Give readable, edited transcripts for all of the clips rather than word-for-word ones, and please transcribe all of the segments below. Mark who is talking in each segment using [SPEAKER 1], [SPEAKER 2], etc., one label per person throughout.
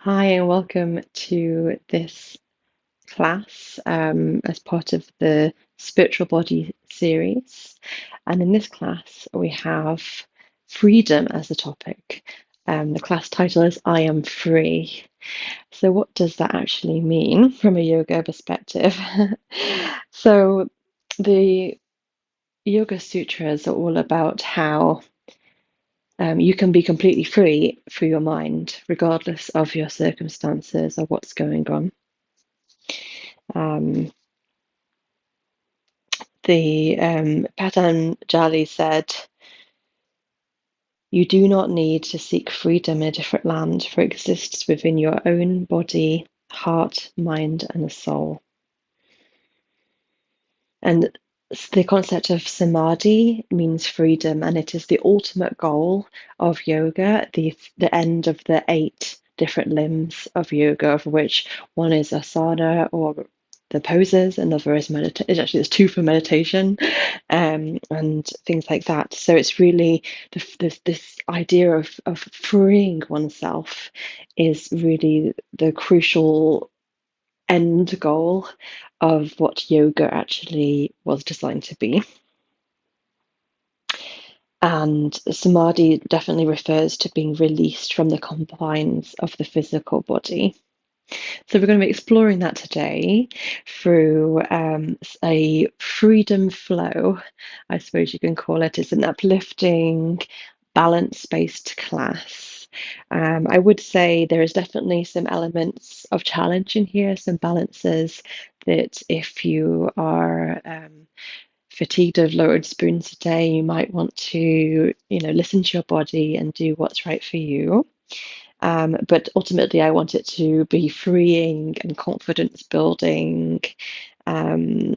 [SPEAKER 1] Hi, and welcome to this class as part of the Spiritual Body series. And in this class, we have freedom as a topic. The class title is I Am Free. So, what does that actually mean from a yoga perspective? So, the Yoga Sutras are all about how you can be completely free through your mind, regardless of your circumstances or what's going on. Um, the Patanjali said, "You do not need to seek freedom in a different land, for it exists within your own body, heart, mind, and soul." And the concept of samadhi means freedom, and it is the ultimate goal of yoga, the end of the 8 different limbs of yoga, of which one is asana or the poses, another is meditation. Actually, there's 2 for meditation, and things like that. So it's really this idea of freeing oneself is really the crucial end goal of what yoga actually was designed to be. And samadhi definitely refers to being released from the confines of the physical body. So we're going to be exploring that today through a freedom flow, I suppose you can call it. It's an uplifting, balance-based class. I would say there is definitely some elements of challenge in here, some balances that if you are fatigued of lowered spoons today, you might want to, listen to your body and do what's right for you. But ultimately, I want it to be freeing and confidence building. Um,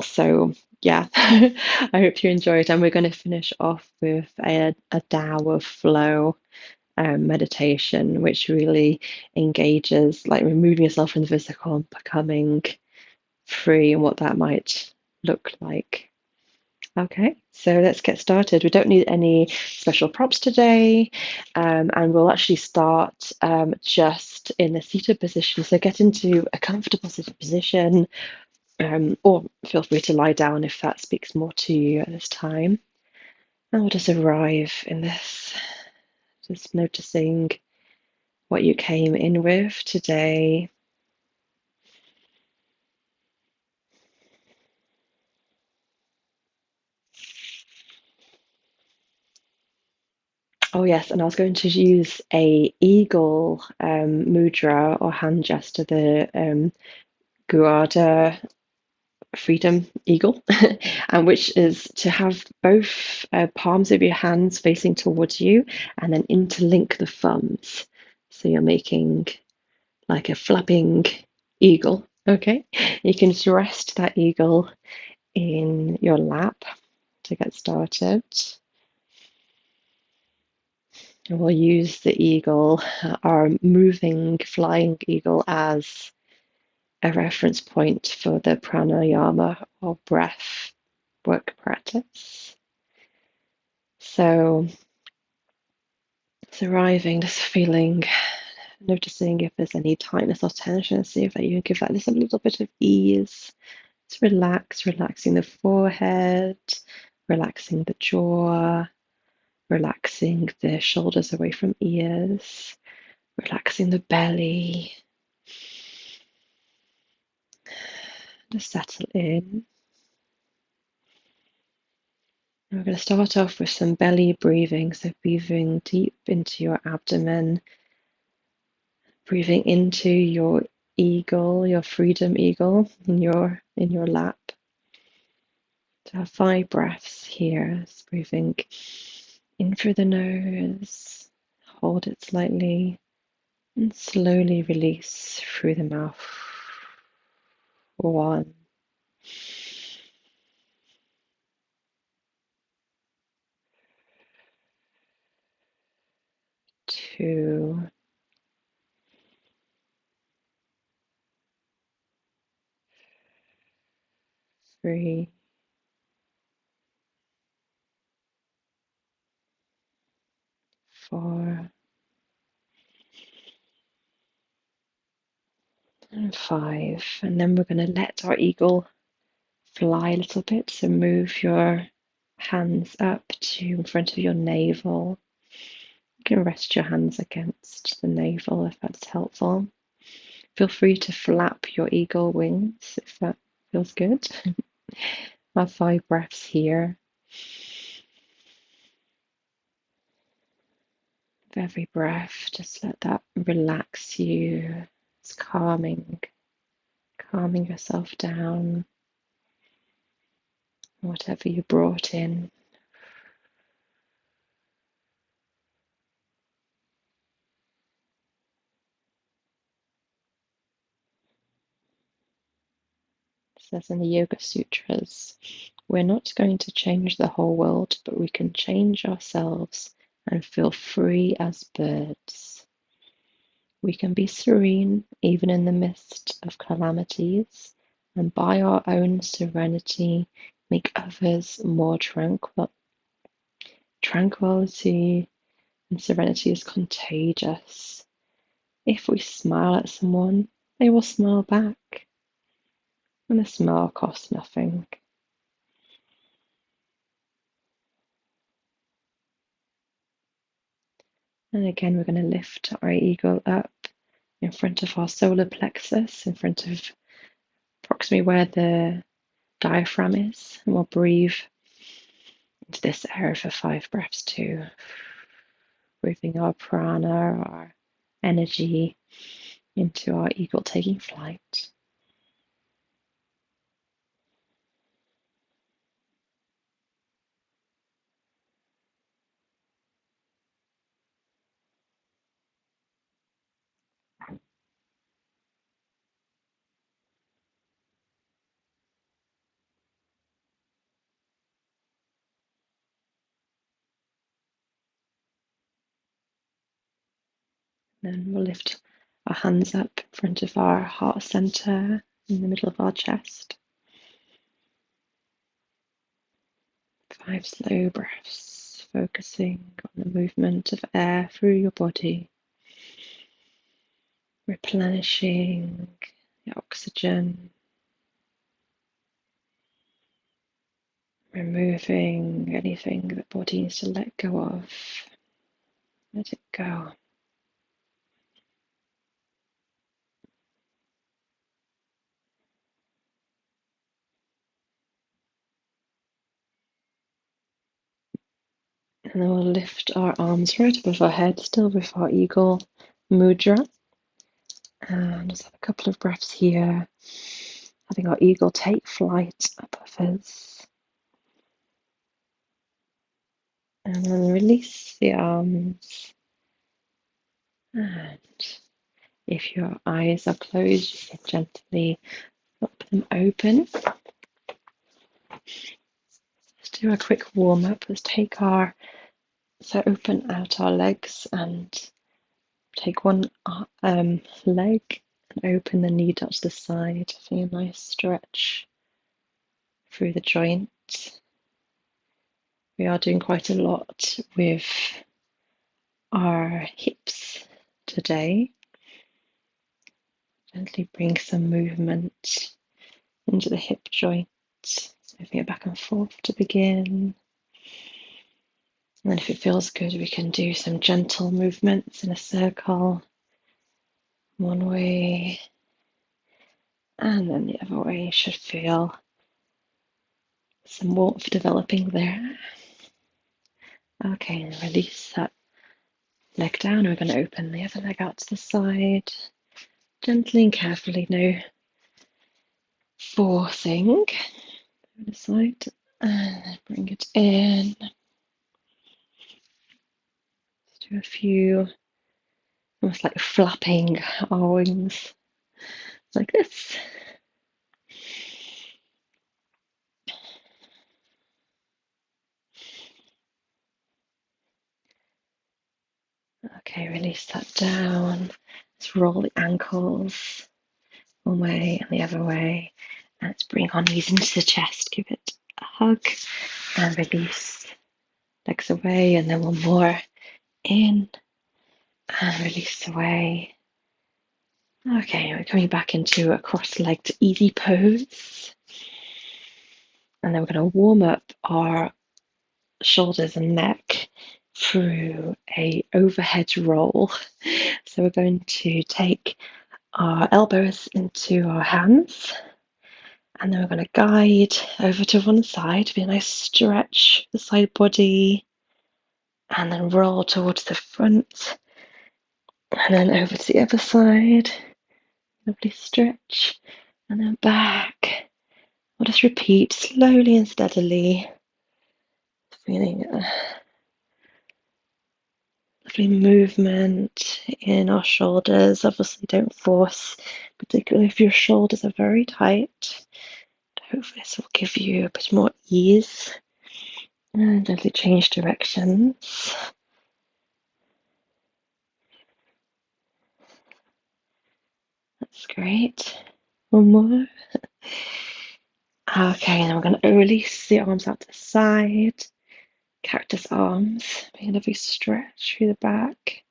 [SPEAKER 1] so, yeah, I hope you enjoy it. And we're going to finish off with a Tao of flow meditation, which really engages like removing yourself from the physical and becoming free and what that might look like. Okay, so let's get started. We don't need any special props today, and we'll actually start just in a seated position. So get into a comfortable seated position, or feel free to lie down if that speaks more to you at this time. And we'll just arrive in this, just noticing what you came in with today. Oh yes, and I was going to use a eagle mudra or hand gesture, the Guarda freedom eagle, and which is to have both palms of your hands facing towards you and then interlink the thumbs. So you're making like a flapping eagle. Okay, you can just rest that eagle in your lap to get started. And we'll use the eagle, our moving flying eagle, as a reference point for the pranayama or breath work practice. So it's arriving, just feeling, noticing if there's any tightness or tension, see if you can give that just a little bit of ease. Just relax, relaxing the forehead, relaxing the jaw, relaxing the shoulders away from ears, relaxing the belly. Just settle in. And we're going to start off with some belly breathing, so breathing deep into your abdomen, breathing into your eagle, your freedom eagle in your lap. So have 5 breaths here. Just breathing in through the nose, hold it slightly, and slowly release through the mouth. 1, 2, 3, 4, and 5. And then we're going to let our eagle fly a little bit. So move your hands up to in front of your navel. You can rest your hands against the navel if that's helpful. Feel free to flap your eagle wings if that feels good. Have 5 breaths here. With every breath, just let that relax you. It's calming yourself down. Whatever you brought in. It says in the Yoga Sutras, we're not going to change the whole world, but we can change ourselves and feel free as birds. We can be serene even in the midst of calamities, and by our own serenity make others more tranquil. Tranquility and serenity is contagious. If we smile at someone, they will smile back. And a smile costs nothing. And again, we're going to lift our eagle up in front of our solar plexus, in front of approximately where the diaphragm is. And we'll breathe into this area for 5 breaths too. Breathing our prana, our energy into our eagle taking flight. Then we'll lift our hands up in front of our heart center in the middle of our chest. 5 slow breaths, focusing on the movement of air through your body, replenishing the oxygen, removing anything the body needs to let go of. Let it go. And then we'll lift our arms right above our head, still with our eagle mudra. And just have a couple of breaths here, having our eagle take flight above us. And then release the arms. And if your eyes are closed, you can gently flop them open. Let's do a quick warm up. Let's open out our legs and take one leg and open the knee down to the side. Feeling a nice stretch through the joint. We are doing quite a lot with our hips today. Gently bring some movement into the hip joint, moving it back and forth to begin. And then if it feels good, we can do some gentle movements in a circle, one way, and then the other way. You should feel some warmth developing there. Okay, and release that leg down. We're going to open the other leg out to the side, gently and carefully, no forcing. To the side, and then bring it in. Let's do a few, almost like flapping our wings, like this. Okay, release that down. Let's roll the ankles one way and the other way. And let's bring our knees into the chest. Give it a hug and release. Legs away, and then one more in and release away. Okay, we're coming back into a cross-legged easy pose. And then we're going to warm up our shoulders and neck through a overhead roll. So we're going to take our elbows into our hands, and then we're going to guide over to one side, be a nice stretch the side body, and then roll towards the front, and then over to the other side. Lovely stretch, and then back. We'll just repeat slowly and steadily, feeling a lovely movement in our shoulders. Obviously, don't force, particularly if your shoulders are very tight. Hopefully, this will give you a bit more ease. And gently change directions. That's great. One more. Okay, and then we're going to release the arms out to the side. Cactus arms. Bring a lovely stretch through the back.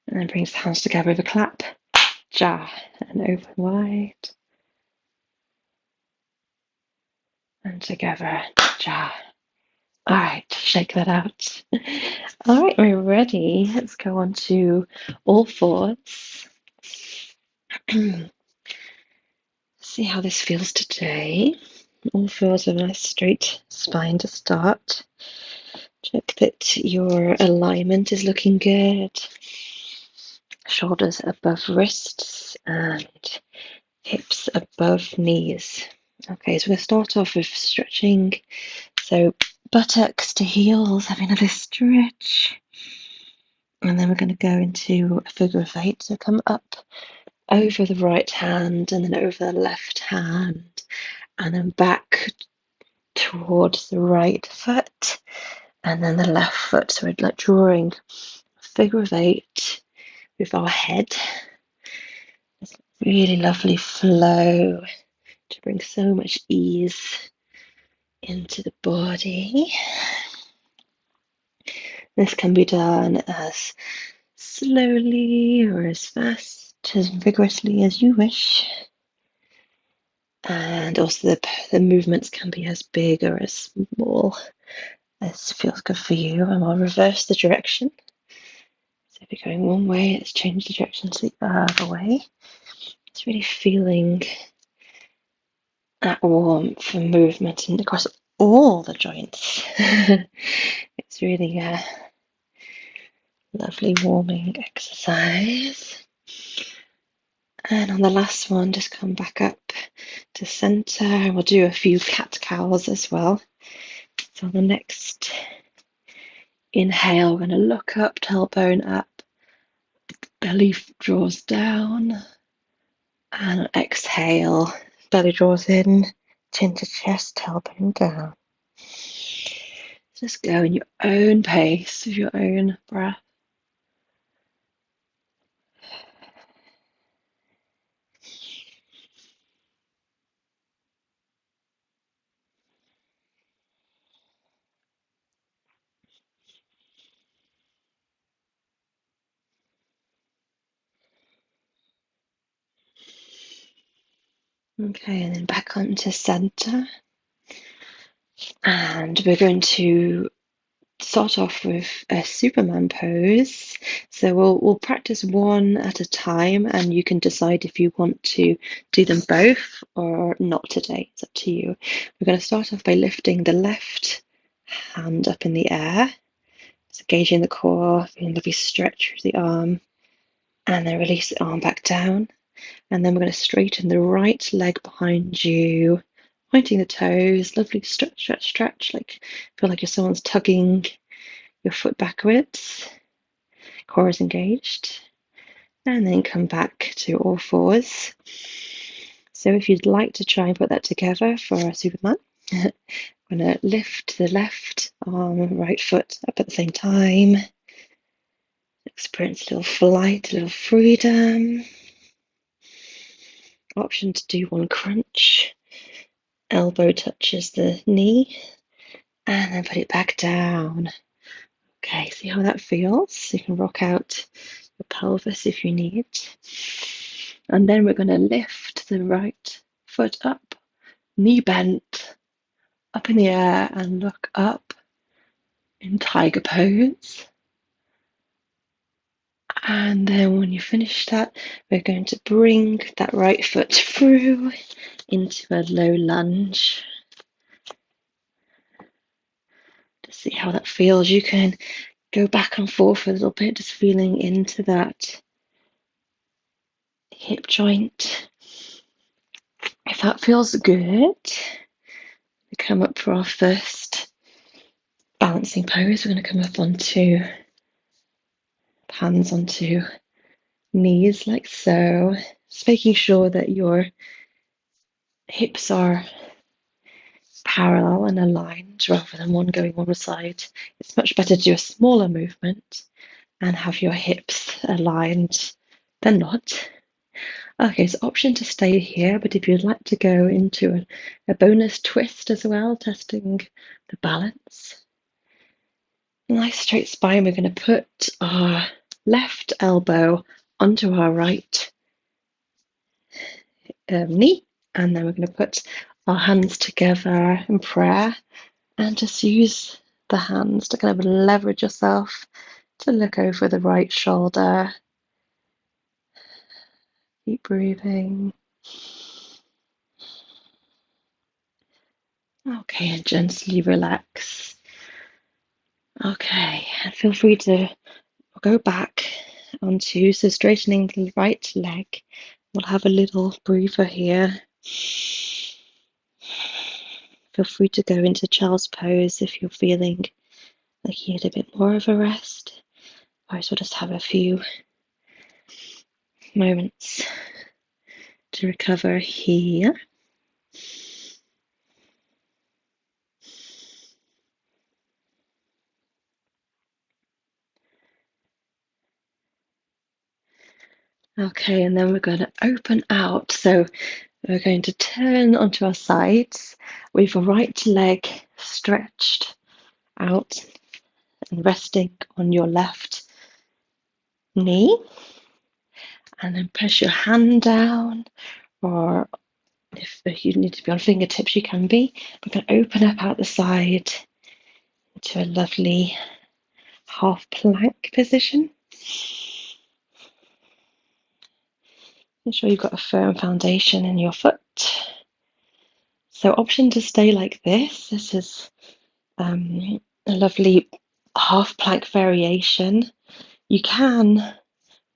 [SPEAKER 1] And then brings the hands together with a clap. Ja. And open wide. And together. Ja. All right, shake that out. All right, we're ready. Let's go on to all fours. See how this feels today. All fours with a nice straight spine to start. Check that your alignment is looking good. Shoulders above wrists and hips above knees. Okay, so we're going to start off with stretching. So buttocks to heels, having another stretch. And then we're going to go into a figure of eight. So come up over the right hand and then over the left hand and then back towards the right foot and then the left foot. So we're like drawing a figure of eight with our head. This really lovely flow to bring so much ease into the body. This can be done as slowly or as fast, as vigorously as you wish. And also the movements can be as big or as small as feels good for you. And I'll reverse the direction. So if you're going one way, let's change the direction to the other way. It's really feeling that warmth and movement and across all the joints. It's really a lovely warming exercise. And on the last one, just come back up to center. We'll do a few cat-cows as well. So on the next inhale, we're going to look up, tailbone up, belly draws down, and on exhale, belly draws in, chin to chest, tailbone down. Just go in your own pace with your own breath. Okay, and then back onto center. And we're going to start off with a Superman pose. So we'll practice one at a time, and you can decide if you want to do them both or not today. It's up to you. We're going to start off by lifting the left hand up in the air. So engaging the core, feeling a lovely stretch through the arm, and then release the arm back down. And then we're going to straighten the right leg behind you, pointing the toes, lovely stretch, stretch, stretch, like feel like someone's tugging your foot backwards. Core is engaged. And then come back to all fours. So if you'd like to try and put that together for a Superman, I'm going to lift the left arm and right foot up at the same time. Experience a little flight, a little freedom. Option to do one crunch. Elbow touches the knee. And then put it back down. Okay, see how that feels? You can rock out the pelvis if you need. And then we're going to lift the right foot up, knee bent, up in the air, and look up in tiger pose. And then when you finish that, we're going to bring that right foot through into a low lunge. To see how that feels, you can go back and forth a little bit, just feeling into that hip joint. If that feels good, we come up for our first balancing pose. We're going to come up onto hands onto knees like so, just making sure that your hips are parallel and aligned rather than one going one side. It's much better to do a smaller movement and have your hips aligned than not. Okay, so option to stay here, but if you'd like to go into a bonus twist as well, testing the balance. Nice straight spine. We're going to put our left elbow onto our right knee, and then we're going to put our hands together in prayer and just use the hands to kind of leverage yourself to look over the right shoulder. Keep breathing. Okay, and gently relax. Okay, and feel free to go back onto, so straightening the right leg. We'll have a little breather here. Feel free to go into child's pose if you're feeling like you need a bit more of a rest. Or we'll just have a few moments to recover here. Okay, and then we're going to open out. So we're going to turn onto our sides with the right leg stretched out and resting on your left knee. And then press your hand down, or if you need to be on fingertips, you can be. We're going to open up out the side to a lovely half plank position. Make sure you've got a firm foundation in your foot. So option to stay like this. This is a lovely half plank variation. You can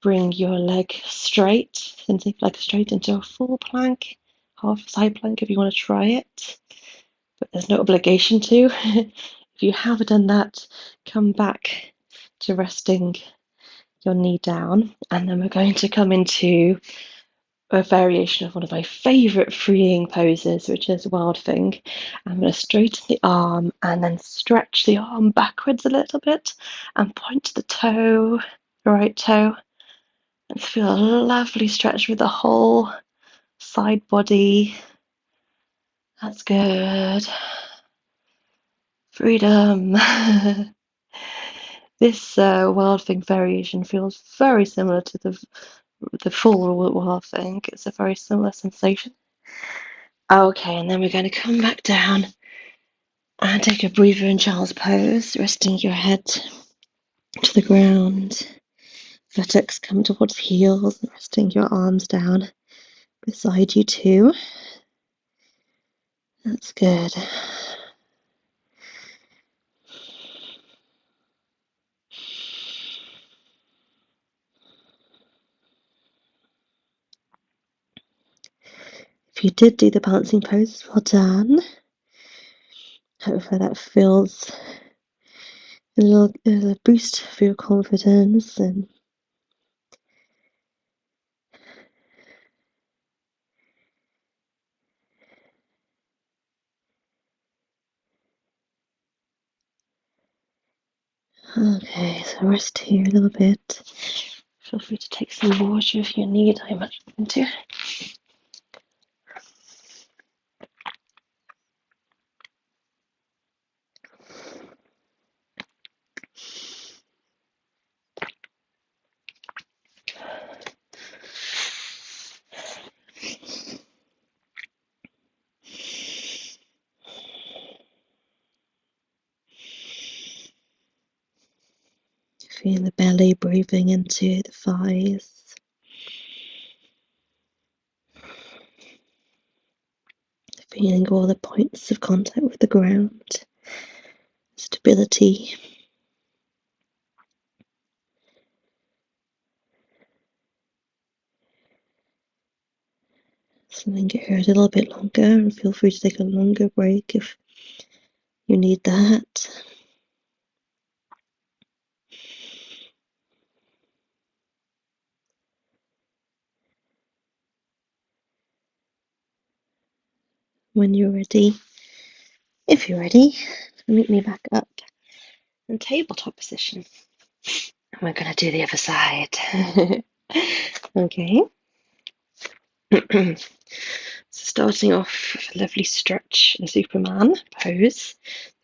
[SPEAKER 1] bring your leg straight, into a full plank, half side plank if you want to try it. But there's no obligation to. If you have done that, come back to resting your knee down, and then we're going to come into a variation of one of my favourite freeing poses, which is Wild Thing. I'm going to straighten the arm and then stretch the arm backwards a little bit and point to the toe, the right toe, and feel a lovely stretch with the whole side body. That's good. Freedom. This Wild Thing variation feels very similar to the full Wild Thing. It's a very similar sensation. Okay, and then we're going to come back down and take a breather in child's pose, resting your head to the ground. Buttocks come towards heels, and resting your arms down beside you too. That's good. If you did do the balancing pose, well done. Hopefully that feels a little boost for your confidence. And okay, so rest here a little bit. Feel free to take some water if you need. I'm much into. Feeling the belly breathing into the thighs. Feeling all the points of contact with the ground. Stability. So linger here a little bit longer, and feel free to take a longer break if you need that. When you're ready, if you're ready, meet me back up in tabletop position. And we're going to do the other side. Okay. So starting off with a lovely stretch in Superman pose.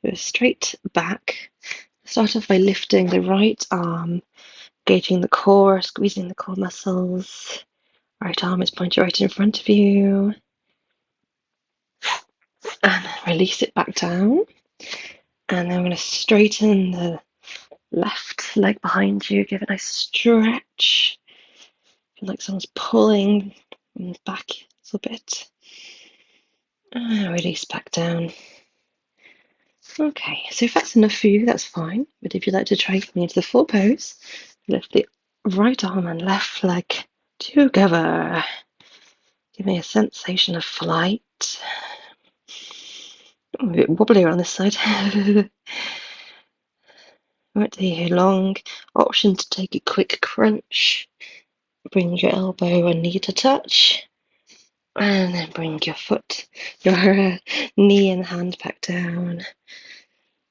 [SPEAKER 1] So straight back. Start off by lifting the right arm, engaging the core, squeezing the core muscles. Right arm is pointed right in front of you. And release it back down. And then I'm going to straighten the left leg behind you. Give it a nice stretch. Feel like someone's pulling back a little bit. And release back down. Okay, so if that's enough for you, that's fine. But if you'd like to try coming into the full pose, lift the right arm and left leg together. Give me a sensation of flight. A bit wobbly on this side. Won't take you long. Option to take a quick crunch. Bring your elbow and knee to touch. And then bring your foot, your knee and hand back down.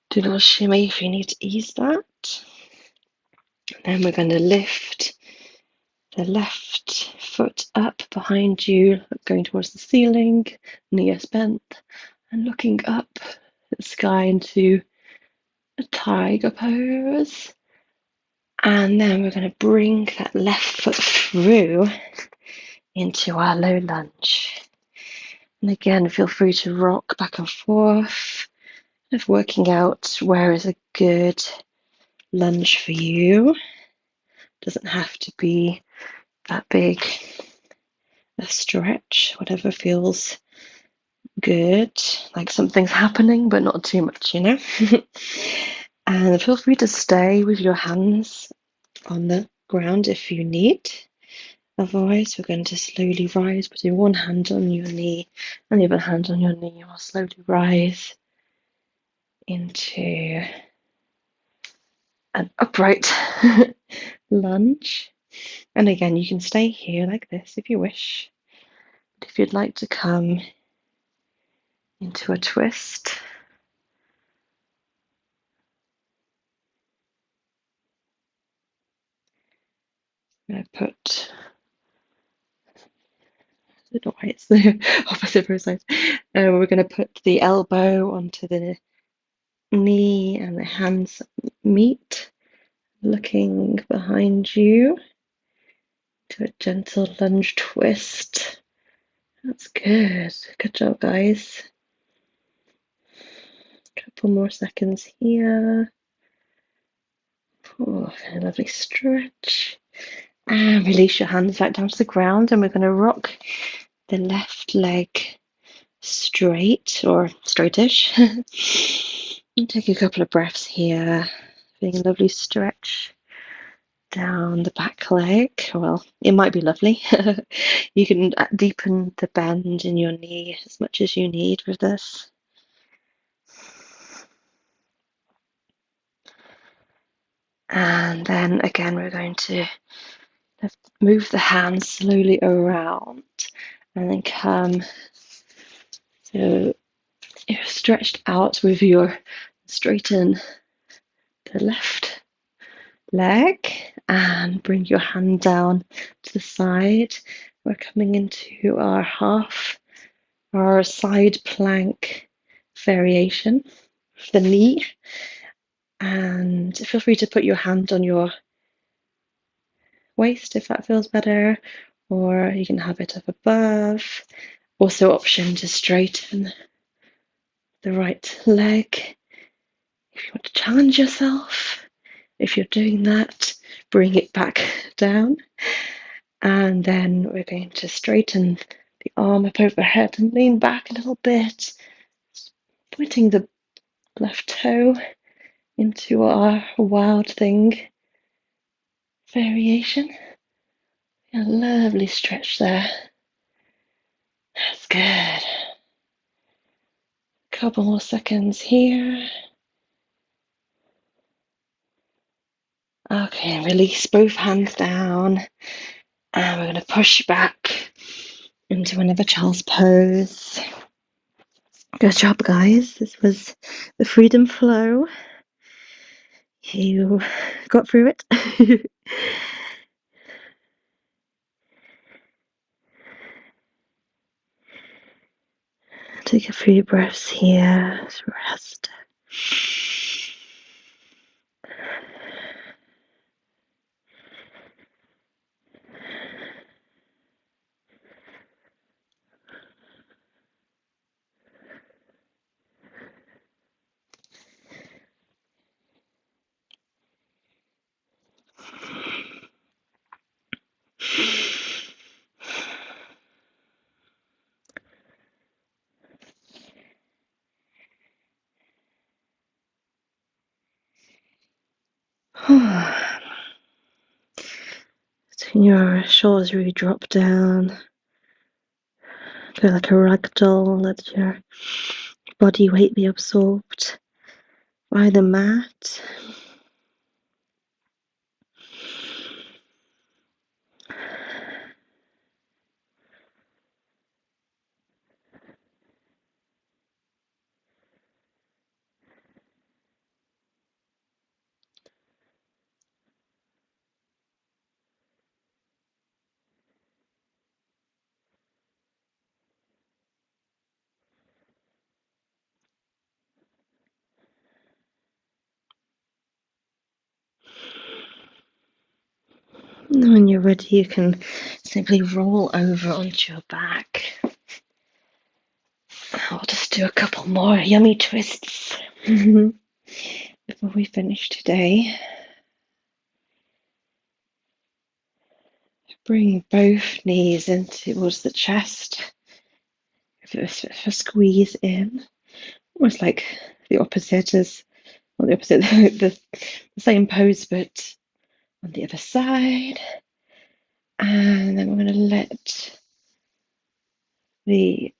[SPEAKER 1] Do a little shimmy if you need to ease that. Then we're going to lift the left foot up behind you, going towards the ceiling, knees bent, and looking up at the sky into a tiger pose. And then we're going to bring that left foot through into our low lunge. And again, feel free to rock back and forth, kind of working out where is a good lunge for you. Doesn't have to be that big a stretch, whatever feels good, like something's happening, but not too much, you know? And feel free to stay with your hands on the ground if you need. Otherwise, we're going to slowly rise, putting one hand on your knee and the other hand on your knee. We'll slowly rise into an upright lunge. And again, you can stay here like this if you wish. But if you'd like to come into a twist, I'm going to put, I don't know why it's the opposite both sides. We're going to put the elbow onto the knee and the hands meet, looking behind you to a gentle lunge twist. That's good. Good job, guys. Couple more seconds here. Oh, a lovely stretch. And release your hands back down to the ground, and we're going to rock the left leg straight or straightish. And take a couple of breaths here, feeling a lovely stretch down the back leg. Well, it might be lovely. You can deepen the bend in your knee as much as you need with this. And then again, we're going to move the hands slowly around and then come. So you're stretched out with your straighten the left leg and bring your hand down to the side. We're coming into our side plank variation of the knee. And feel free to put your hand on your waist if that feels better, or you can have it up above. Also, option to straighten the right leg if you want to challenge yourself. If you're doing that, bring it back down. And then we're going to straighten the arm up overhead and lean back a little bit, pointing the left toe into our wild thing variation. A lovely stretch there. That's good. Couple more seconds here. Okay, release both hands down. And we're going to push back into another child's pose. Good job, guys. This was the freedom flow. You got through it. Take a few breaths here. Rest. So your shoulders really drop down. Go like a ragdoll. Let your body weight be absorbed by the mat. And when you're ready, you can simply roll over onto your back. I'll just do a couple more yummy twists before we finish today. Bring both knees in towards the chest. Give it a squeeze in. Almost like the opposite as, well, the opposite, the same pose, but on the other side. And then we're going to let the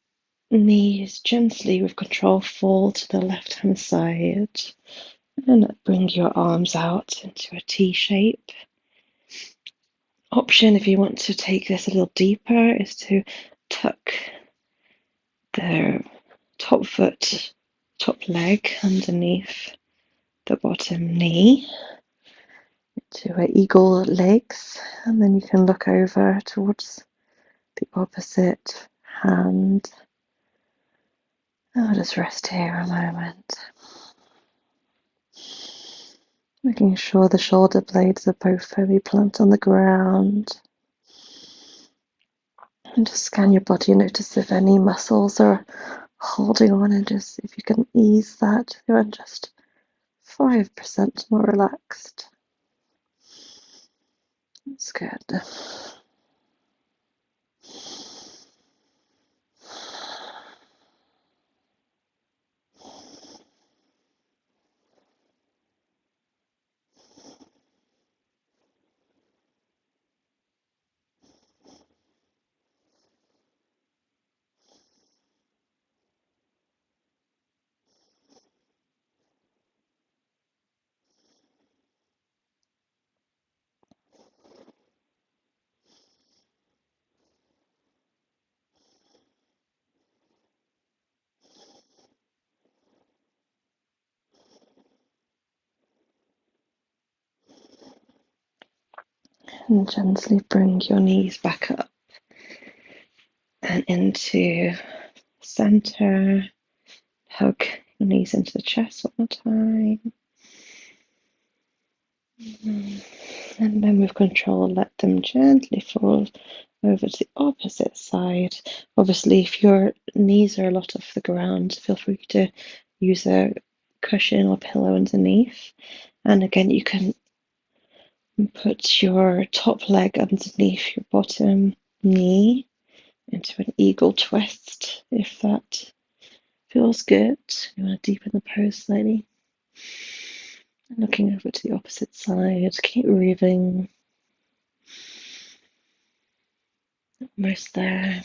[SPEAKER 1] knees gently with control fall to the left hand side. And bring your arms out into a T shape. Option, if you want to take this a little deeper, is to tuck the top foot, top leg underneath the bottom knee to eagle legs, and then you can look over towards the opposite hand. I'll just rest here a moment, making sure the shoulder blades are both firmly planted on the ground. And just scan your body and notice if any muscles are holding on, and just if you can ease that, you're just 5% more relaxed. That's good. And gently bring your knees back up and into center. Hug your knees into the chest one more time. And then with control, let them gently fall over to the opposite side. Obviously, if your knees are a lot off the ground, feel free to use a cushion or pillow underneath. And again, you can And put your top leg underneath your bottom knee into an eagle twist if that feels good. You want to deepen the pose slightly. And looking over to the opposite side, keep breathing. Almost there.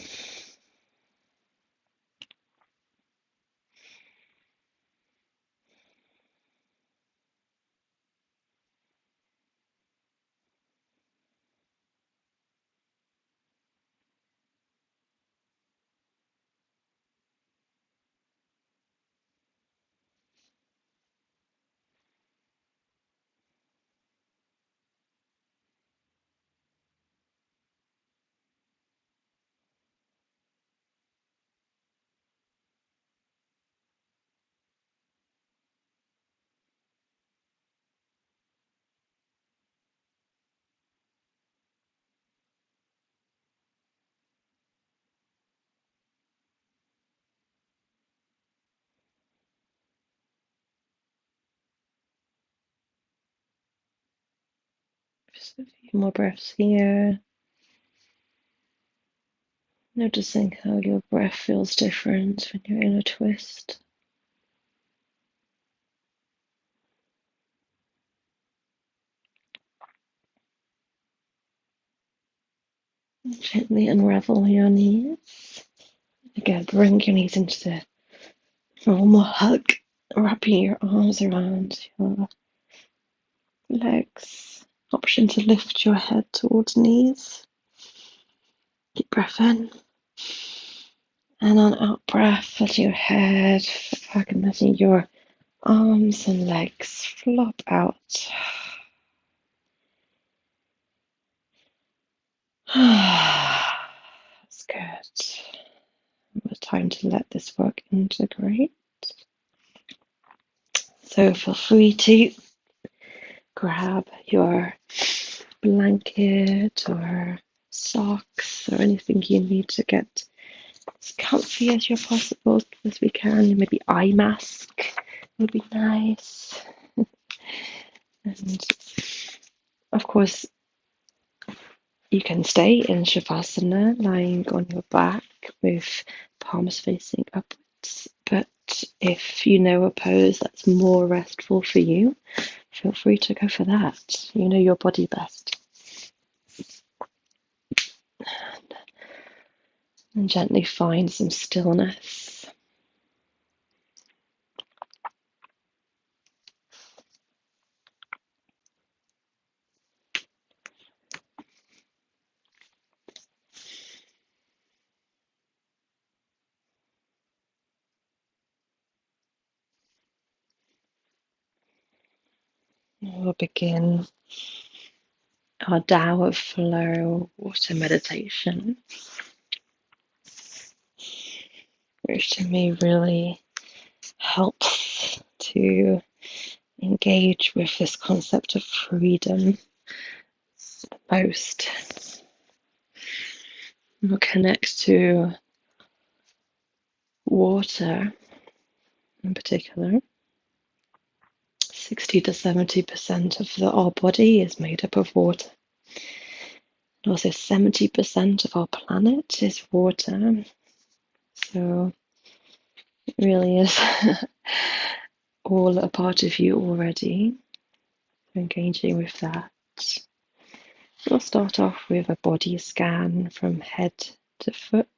[SPEAKER 1] Just a few more breaths here. Noticing how your breath feels different when you're in a twist. Gently unravel your knees. Again, bring your knees into the normal hug, wrapping your arms around your legs. Option to lift your head towards knees. Deep breath in. And on out breath, let your head back and letting your arms and legs flop out. That's good. It's time to let this work integrate. So feel free to grab your blanket or socks or anything you need to get as comfy as possible as we can. Maybe eye mask would be nice. And of course, you can stay in Savasana, lying on your back with palms facing upwards. But if you know a pose that's more restful for you, feel free to go for that. You know your body best. And gently find some stillness. We'll begin our Tao of Flow water meditation, which to me really helps to engage with this concept of freedom most. We'll connect to water in particular. 60 to 70% of our body is made up of water. And also 70% of our planet is water. So it really is all a part of you already. Engaging with that. We'll start off with a body scan from head to foot.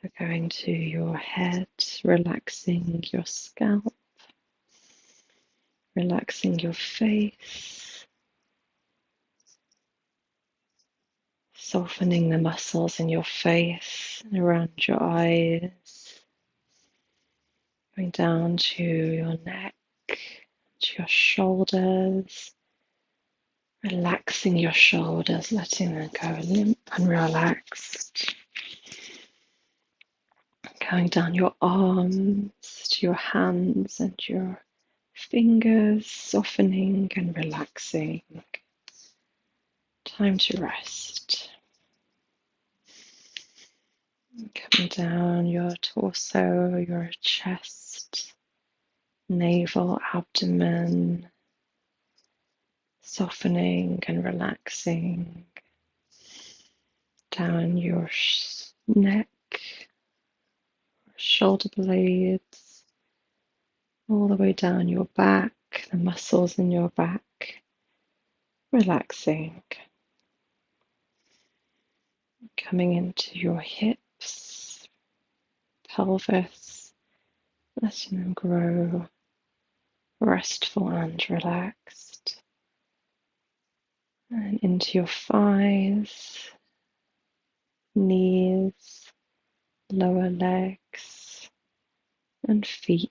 [SPEAKER 1] So going to your head, relaxing your scalp, relaxing your face, softening the muscles in your face and around your eyes, going down to your neck, to your shoulders, relaxing your shoulders, letting them go limp and relaxed. Going down your arms to your hands and your fingers, softening and relaxing. Time to rest. Coming down your torso, your chest, navel, abdomen, softening and relaxing. Down your neck, shoulder blades, all the way down your back, the muscles in your back, relaxing. Coming into your hips, pelvis, letting them grow, restful and relaxed. And into your thighs, knees, lower legs, and feet.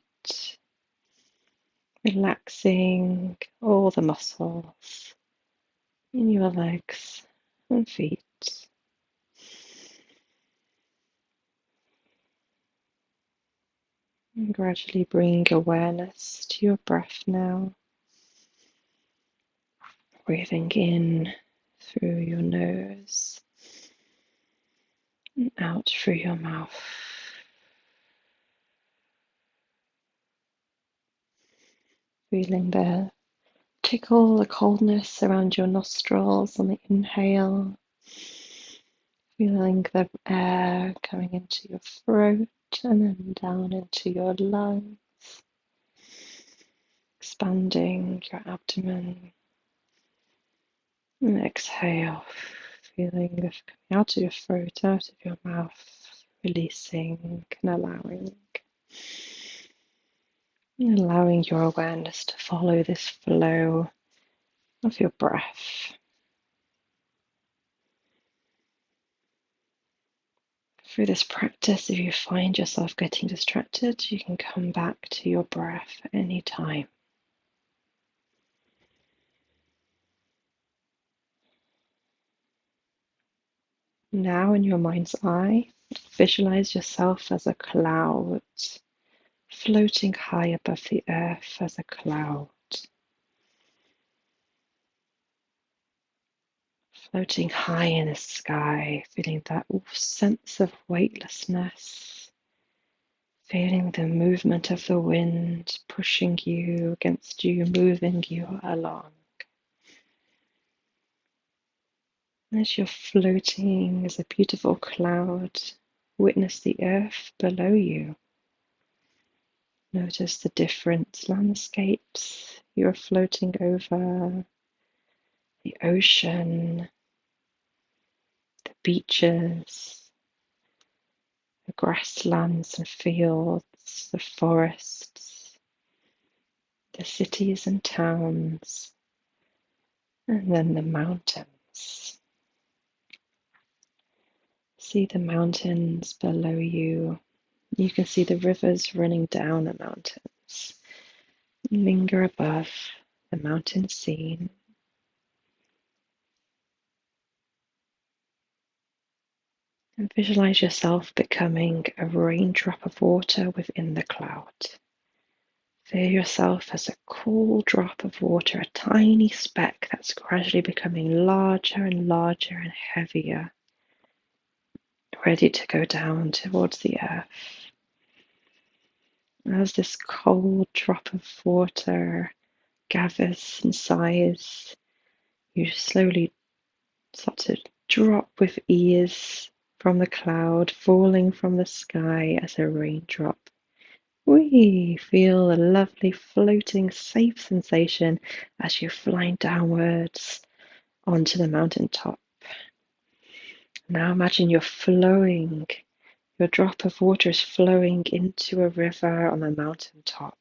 [SPEAKER 1] Relaxing all the muscles in your legs and feet. And gradually bring awareness to your breath now. Breathing in through your nose and out through your mouth. Feeling the tickle, the coldness around your nostrils on the inhale. Feeling the air coming into your throat and then down into your lungs. Expanding your abdomen. And exhale, feeling the coming out of your throat, out of your mouth, releasing and allowing your awareness to follow this flow of your breath. Through this practice, if you find yourself getting distracted, you can come back to your breath at any time. Now, in your mind's eye, visualize yourself as a cloud, floating high above the earth as a cloud. Floating high in the sky, feeling that sense of weightlessness, feeling the movement of the wind pushing you against you, moving you along. As you're floating as a beautiful cloud, witness the earth below you. Notice the different landscapes you're floating over, the ocean, the beaches, the grasslands and fields, the forests, the cities and towns, and then the mountains. See the mountains below you. You can see the rivers running down the mountains. Linger above the mountain scene. And visualize yourself becoming a raindrop of water within the cloud. Feel yourself as a cool drop of water, a tiny speck that's gradually becoming larger and larger and heavier, ready to go down towards the earth. As this cold drop of water gathers in size, you slowly start to drop with ease from the cloud, falling from the sky as a raindrop. We feel a lovely floating, safe sensation as you're flying downwards onto the mountain top. Now imagine you're flowing. Your drop of water is flowing into a river on a mountain top.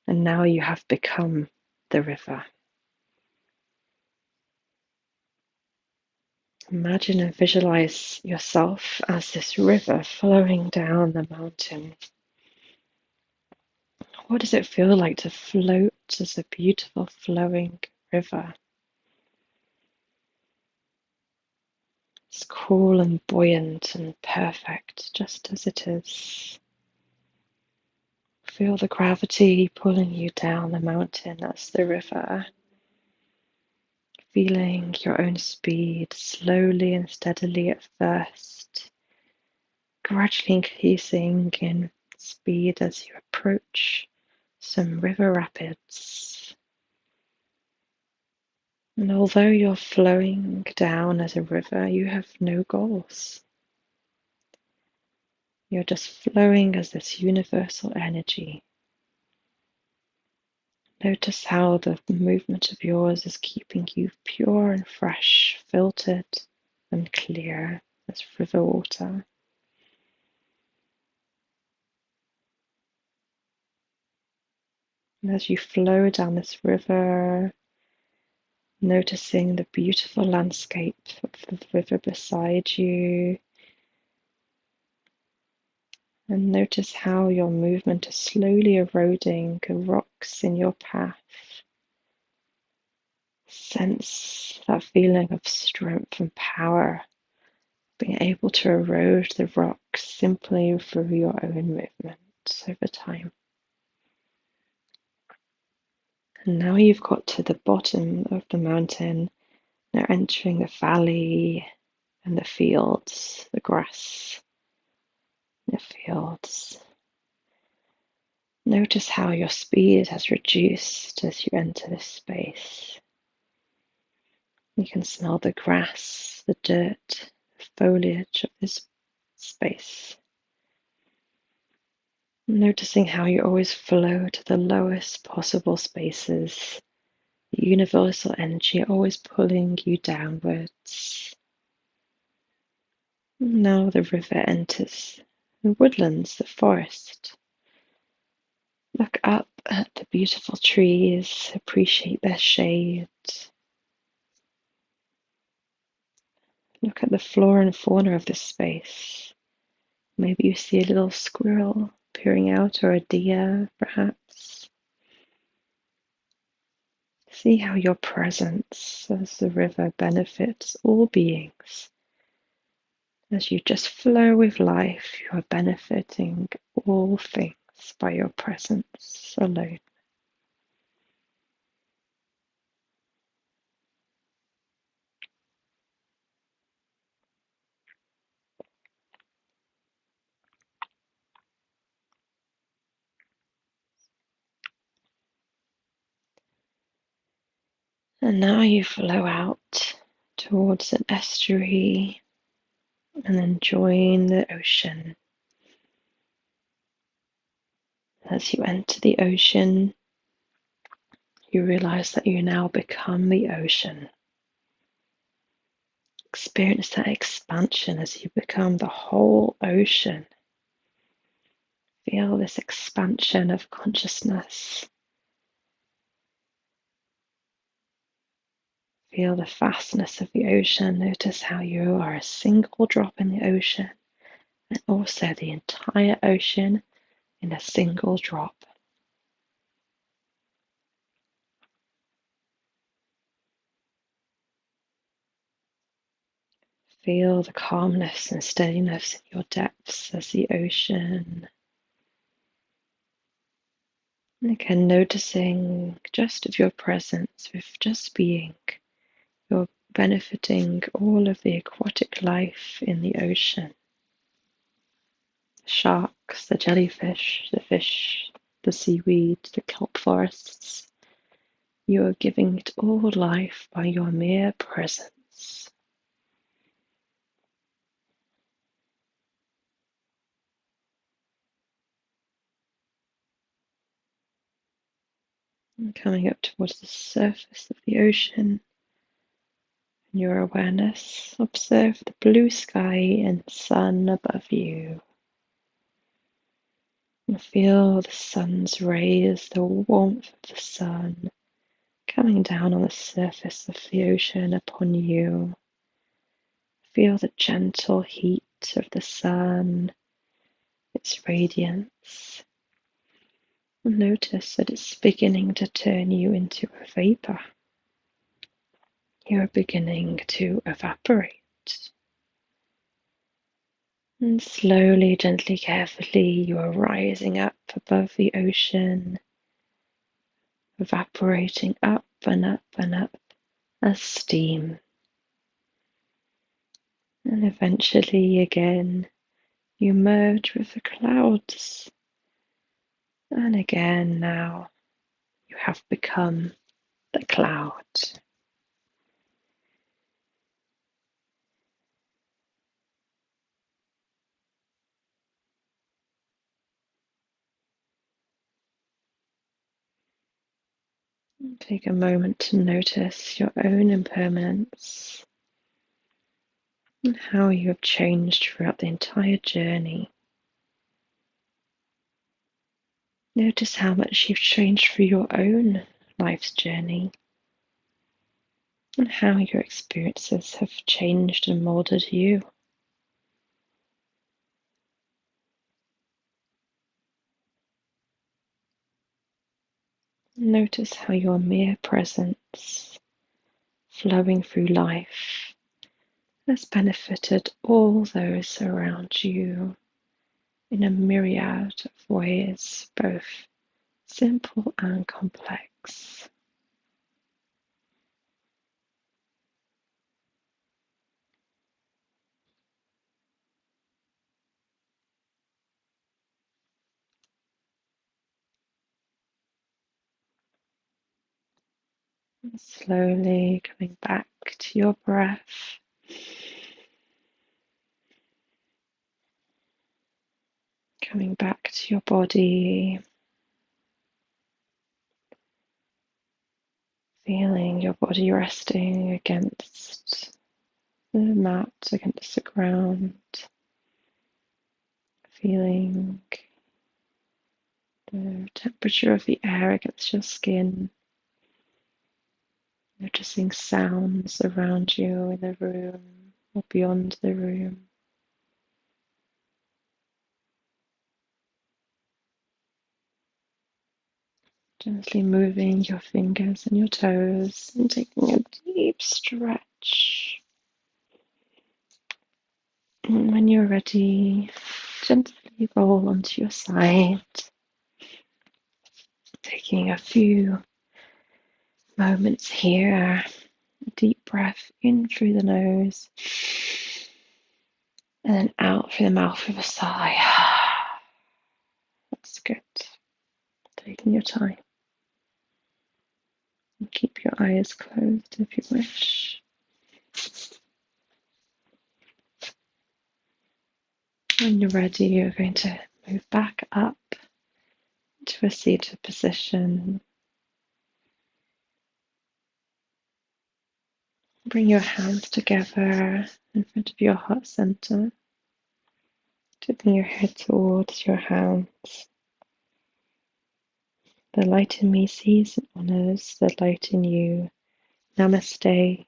[SPEAKER 1] And now you have become the river. Imagine and visualize yourself as this river flowing down the mountain. What does it feel like to float as a beautiful flowing river? It's cool and buoyant and perfect, just as it is. Feel the gravity pulling you down the mountain as the river. feeling your own speed slowly and steadily at first, gradually increasing in speed as you approach some river rapids. And although you're flowing down as a river, you have no goals. You're just flowing as this universal energy. Notice how the movement of yours is keeping you pure and fresh, filtered and clear as river water. And as you flow down this river, noticing the beautiful landscape of the river beside you, and notice how your movement is slowly eroding the rocks in your path. Sense that feeling of strength and power, being able to erode the rocks simply through your own movement over time. And now you've got to the bottom of the mountain, now entering the valley and the fields, the grass, the fields. Notice how your speed has reduced as you enter this space. You can smell the grass, the dirt, the foliage of this space. Noticing how you always flow to the lowest possible spaces, the universal energy always pulling you downwards. Now the river enters the woodlands, the forest. Look up at the beautiful trees, appreciate their shade. Look at the flora and fauna of this space. Maybe you see a little squirrel peering out, or a deer, perhaps. See how your presence as the river benefits all beings. As you just flow with life, you are benefiting all things by your presence alone. And now you flow out towards an estuary and then join the ocean. As you enter the ocean, you realize that you now become the ocean. Experience that expansion as you become the whole ocean. Feel this expansion of consciousness. Feel the vastness of the ocean. Notice how you are a single drop in the ocean, and also the entire ocean in a single drop. Feel the calmness and steadiness in your depths as the ocean. And again, noticing just of your presence with just being. You're benefiting all of the aquatic life in the ocean. The sharks, the jellyfish, the fish, the seaweed, the kelp forests. You are giving it all life by your mere presence. And coming up towards the surface of the ocean, in your awareness, observe the blue sky and sun above you. And feel the sun's rays, the warmth of the sun coming down on the surface of the ocean upon you. Feel the gentle heat of the sun, its radiance. Notice that it's beginning to turn you into a vapor. You're beginning to evaporate. And slowly, gently, carefully, you are rising up above the ocean, evaporating up and up and up, as steam. And eventually again you merge with the clouds. And again now you have become the cloud. Take a moment to notice your own impermanence and how you have changed throughout the entire journey. Notice how much you've changed through your own life's journey and how your experiences have changed and molded you. Notice how your mere presence flowing through life has benefited all those around you in a myriad of ways, both simple and complex. And slowly coming back to your breath. Coming back to your body. Feeling your body resting against the mat, against the ground. Feeling the temperature of the air against your skin. Noticing sounds around you in the room or beyond the room. Gently moving your fingers and your toes and taking a deep stretch. And when you're ready, gently roll onto your side, taking a few moments here. A deep breath in through the nose and then out through the mouth with a sigh. That's good. Taking your time. And keep your eyes closed if you wish. When you're ready, you're going to move back up to a seated position. Bring your hands together in front of your heart center, tipping your head towards your hands. The light in me sees and honors the light in you. Namaste.